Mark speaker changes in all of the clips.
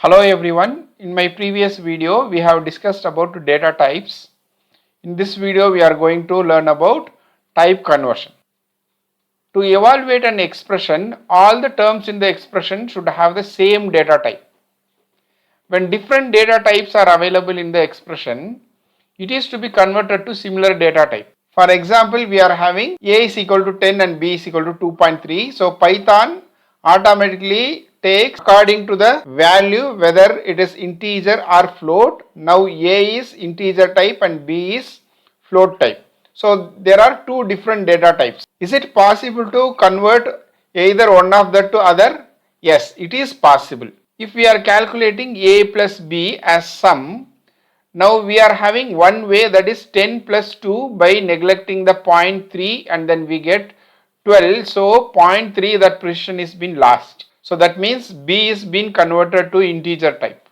Speaker 1: Hello everyone. In my previous video we have discussed about data types. In this video we are going to learn about type conversion. To evaluate an expression, all the terms in the expression should have the same data type. When different data types are available in the expression, it is to be converted to similar data type. For example, we are having a is equal to 10 and b is equal to 2.3. So Python automatically takes according to the value whether it is integer or float. Now a is integer type and b is float type. So there are two different data types. Is it possible to convert either one of that to other? Yes, it is possible. If we are calculating a plus b as sum, now we are having one way, that is 10 plus 2 by neglecting the 0.3 and then we get 12. So 0.3, that precision is been lost. So that means b is been converted to integer type.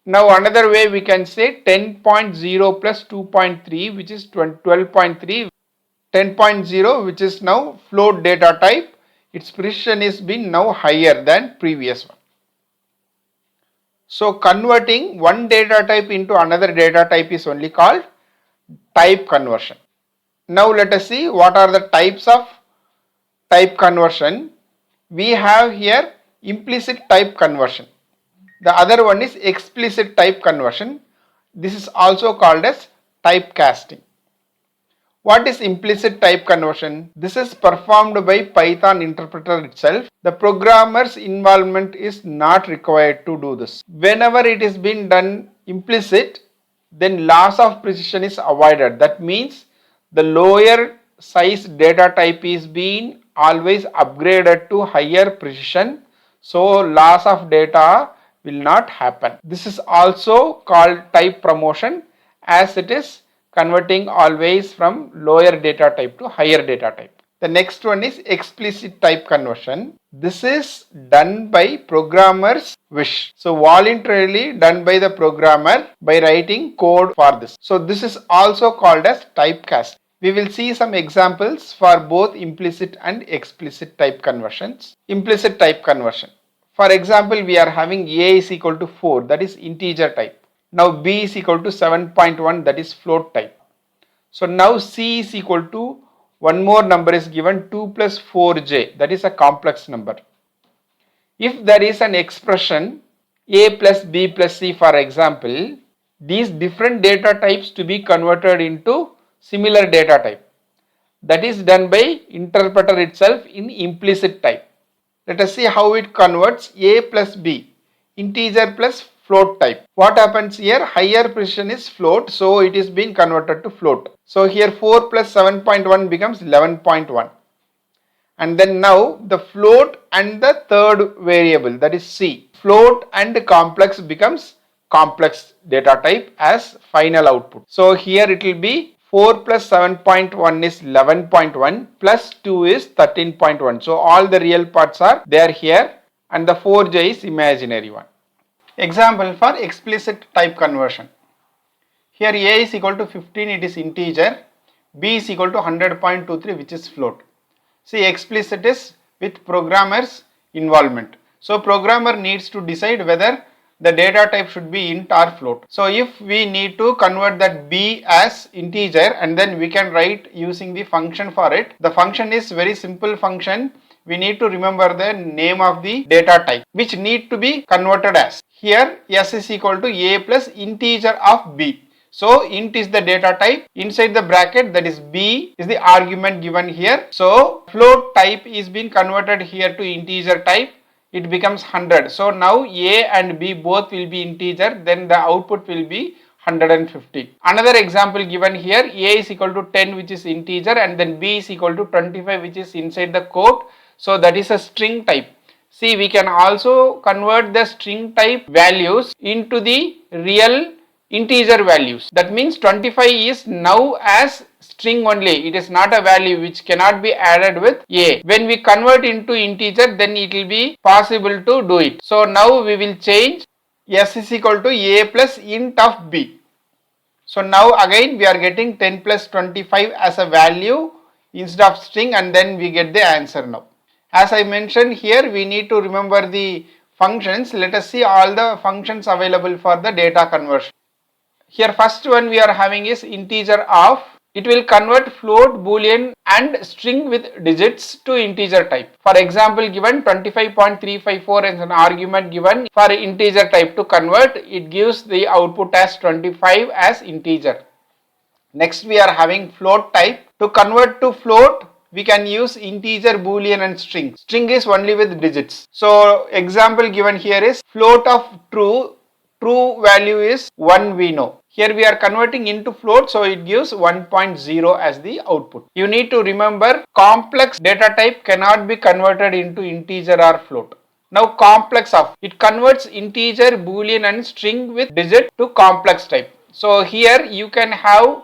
Speaker 1: Now another way we can say 10.0 plus 2.3 which is 12.3. 10.0 which is now float data type. Its precision is been now higher than previous one. So converting one data type into another data type is only called type conversion. Now let us see what are the types of type conversion. We have here implicit type conversion. The other one is explicit type conversion. This is also called as typecasting. What is implicit type conversion? This is performed by Python interpreter itself. The programmer's involvement is not required to do this. Whenever it is being done implicit, then loss of precision is avoided. That means the lower size data type is being always upgraded to higher precision. So loss of data will not happen. This is also called type promotion, as it is converting always from lower data type to higher data type. The next one is explicit type conversion. This is done by programmer's wish. So voluntarily done by the programmer by writing code for this. So this is also called as typecast. We will see some examples for both implicit and explicit type conversions. Implicit type conversion. For example, we are having a is equal to 4, that is integer type. Now b is equal to 7.1, that is float type. So now c is equal to one more number is given, 2 plus 4j, that is a complex number. If there is an expression a plus b plus c, for example, these different data types to be converted into similar data type. That is done by interpreter itself in implicit type. Let us see how it converts a plus b, integer plus float type. What happens here? Higher precision is float, so it is being converted to float. So here 4 plus 7.1 becomes 11.1. And then now the float and the third variable, that is c. Float and complex becomes complex data type as final output. So here it will be 4 plus 7.1 is 11.1 plus 2 is 13.1. So all the real parts are there here and the 4j is imaginary one. Example for explicit type conversion. Here a is equal to 15, it is integer, b is equal to 100.23 which is float. See, explicit is with programmer's involvement. So programmer needs to decide whether the data type should be int or float. So if we need to convert that b as integer and then we can write using the function for it. The function is very simple function. We need to remember the name of the data type which need to be converted as. Here s is equal to a plus integer of b. So int is the data type, inside the bracket, that is b is the argument given here. So float type is being converted here to integer type, it becomes 100. So now a and b both will be integer, then the output will be 150. Another example given here, a is equal to 10 which is integer and then b is equal to 25 which is inside the quote. So that is a string type. See, we can also convert the string type values into the real integer values. That means 25 is now as string only. It is not a value which cannot be added with a. When we convert into integer, then it will be possible to do it. So now we will change s is equal to a plus int of b. So now again we are getting 10 plus 25 as a value instead of string and then we get the answer now. As I mentioned here, we need to remember the functions, let us see all the functions available for the data conversion. Here first one we are having is integer of. It will convert float, boolean and string with digits to integer type. For example, given 25.354 as an argument given for integer type to convert, it gives the output as 25 as integer. Next we are having float type. To convert to float, we can use integer, boolean and string. String is only with digits. So example given here is float of true. True value is 1 we know. Here we are converting into float, so it gives 1.0 as the output. You need to remember complex data type cannot be converted into integer or float. Now complex of, it converts integer, boolean and string with digit to complex type. So here you can have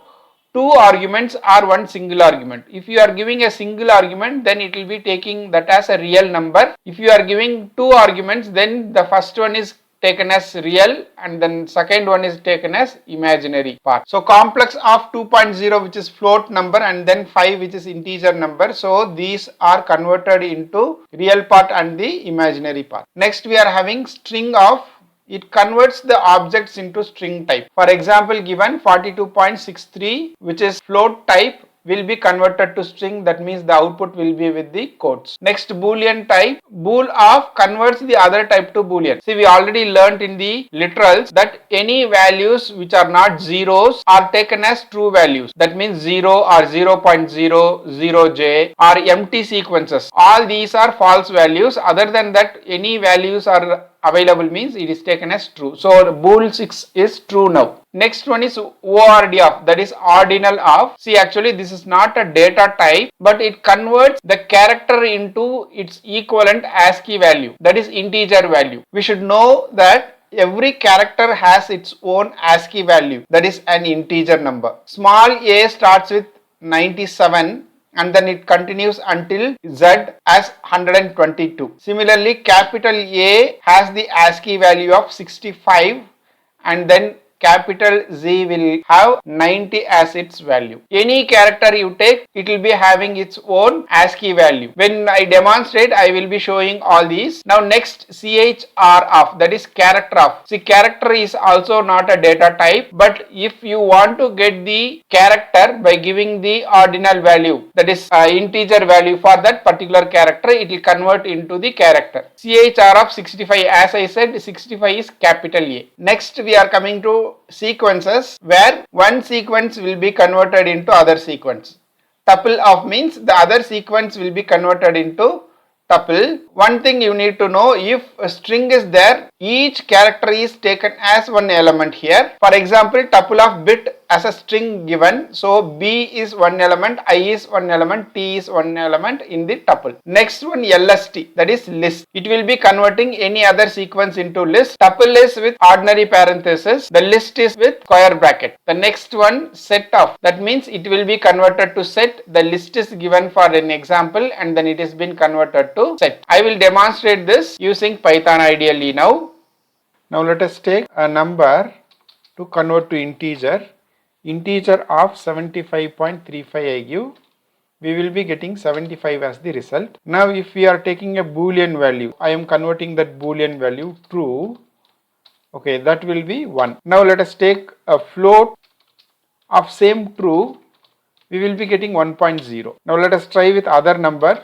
Speaker 1: two arguments or one single argument. If you are giving a single argument, then it will be taking that as a real number. If you are giving two arguments, then the first one is taken as real and then second one is taken as imaginary part. So complex of 2.0 which is float number and then 5 which is integer number. So these are converted into real part and the imaginary part. Next we are having string of. It converts the objects into string type. For example, given 42.63 which is float type will be converted to string, that means the output will be with the quotes. Next boolean type, bool of converts the other type to boolean. See, we already learnt in the literals that any values which are not zeros are taken as true values. That means 0 or 0.0, 0j or empty sequences. All these are false values. Other than that, any values are available means it is taken as true. So bool 6 is true now. Next one is ORD of, that is ordinal of. See, actually this is not a data type, but it converts the character into its equivalent ASCII value, that is integer value. We should know that every character has its own ASCII value, that is an integer number. Small a starts with 97 and then it continues until Z as 122. Similarly, capital A has the ASCII value of 65 and then capital Z will have 90 as its value. Any character you take, it will be having its own ASCII value. When I demonstrate, I will be showing all these. Now next, CHR of, that is character of. See, character is also not a data type, but if you want to get the character by giving the ordinal value, that is integer value for that particular character, it will convert into the character. CHR of 65, as I said, 65 is capital A. Next we are coming to sequences, where one sequence will be converted into other sequence. Tuple of means the other sequence will be converted into tuple. One thing you need to know, if a string is there, each character is taken as one element here. For example, tuple of bit as a string given, so B is one element, I is one element, T is one element in the tuple. Next one, LST, that is list. It will be converting any other sequence into list. Tuple is with ordinary parenthesis, the list is with square bracket. The next one, set of, that means it will be converted to set. The list is given for an example and then it has been converted to set. I will demonstrate this using Python ideally now. Now let us take a number to convert to integer. Integer of 75.35 I give, we will be getting 75 as the result. Now if we are taking a boolean value, I am converting that boolean value true, okay, that will be 1. Now let us take a float of same true, we will be getting 1.0. Now let us try with other number,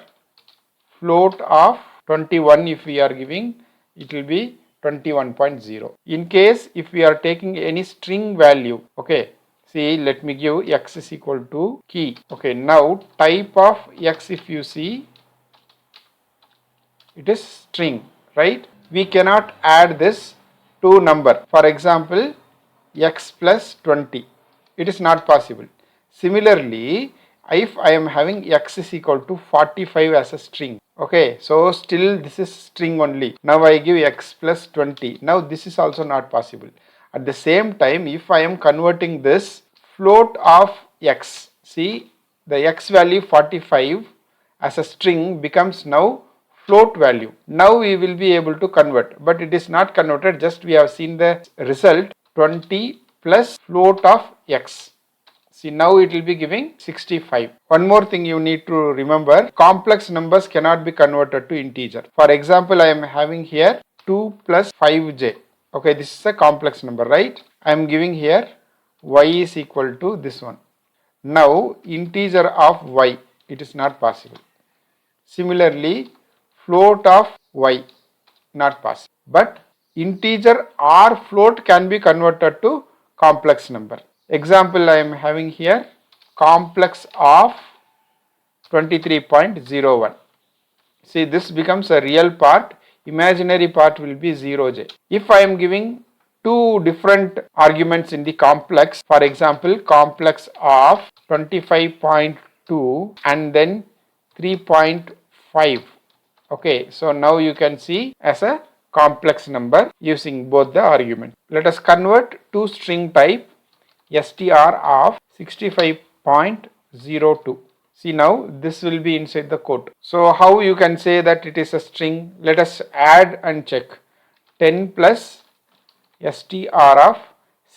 Speaker 1: float of 21 if we are giving, it will be 21.0. In case if we are taking any string value, okay, see, let me give x is equal to key. Okay, now type of x, if you see, it is string, right? We cannot add this to number. For example, x plus 20. It is not possible. Similarly, if I am having x is equal to 45 as a string, okay, so still this is string only. Now I give x plus 20. Now this is also not possible. At the same time, if I am converting this float of x, see, the x value 45 as a string becomes now float value. Now we will be able to convert, but it is not converted, just we have seen the result 20 plus float of x. See, now it will be giving 65. One more thing you need to remember, complex numbers cannot be converted to integer. For example, I am having here 2 plus 5j. Okay, this is a complex number, right? I am giving here y is equal to this one. Now integer of y, it is not possible. Similarly, float of y, not possible. But integer or float can be converted to complex number. Example I am having here, complex of 23.01. See, this becomes a real part, imaginary part will be 0j. If I am giving two different arguments in the complex, for example, complex of 25.2 and then 3.5. Okay, so now you can see as a complex number using both the arguments. Let us convert to string type str of 65.02. See, now this will be inside the quote. So how you can say that it is a string? Let us add and check. 10 plus str of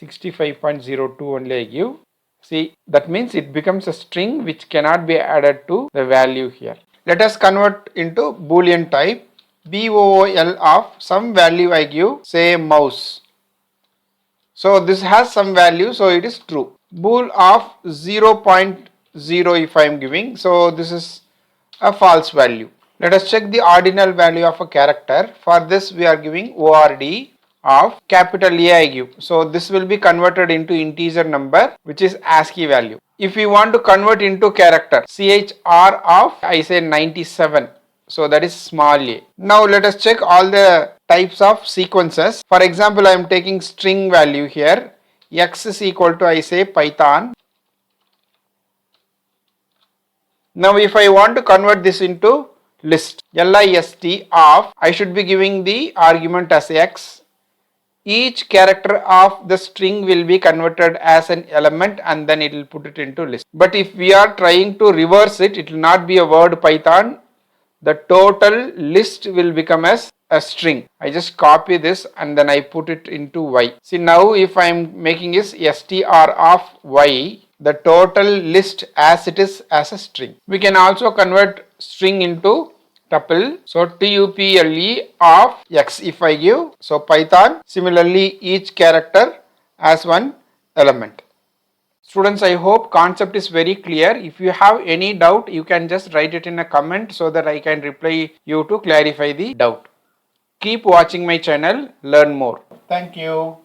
Speaker 1: 65.02 only I give. See, that means it becomes a string which cannot be added to the value here. Let us convert into boolean type. bool of some value I give, say mouse. So this has some value, so it is true. Bool of 0.0 if I am giving, so this is a false value. Let us check the ordinal value of a character. For this we are giving ORD of capital A I give. So this will be converted into integer number which is ASCII value. If we want to convert into character, CHR of I say 97. So that is small a. Now let us check all the types of sequences. For example, I am taking string value here. X is equal to I say Python. Now if I want to convert this into list, list of, I should be giving the argument as x. Each character of the string will be converted as an element and then it will put it into list. But if we are trying to reverse it, it will not be a word Python. The total list will become as a string. I just copy this and then I put it into y. See, now if I am making is str of y, the total list as it is as a string. We can also convert string into tuple. So tuple of x if I give. So Python, similarly each character as one element. Students, I hope concept is very clear. If you have any doubt, you can just write it in a comment so that I can reply you to clarify the doubt. Keep watching my channel, learn more. Thank you.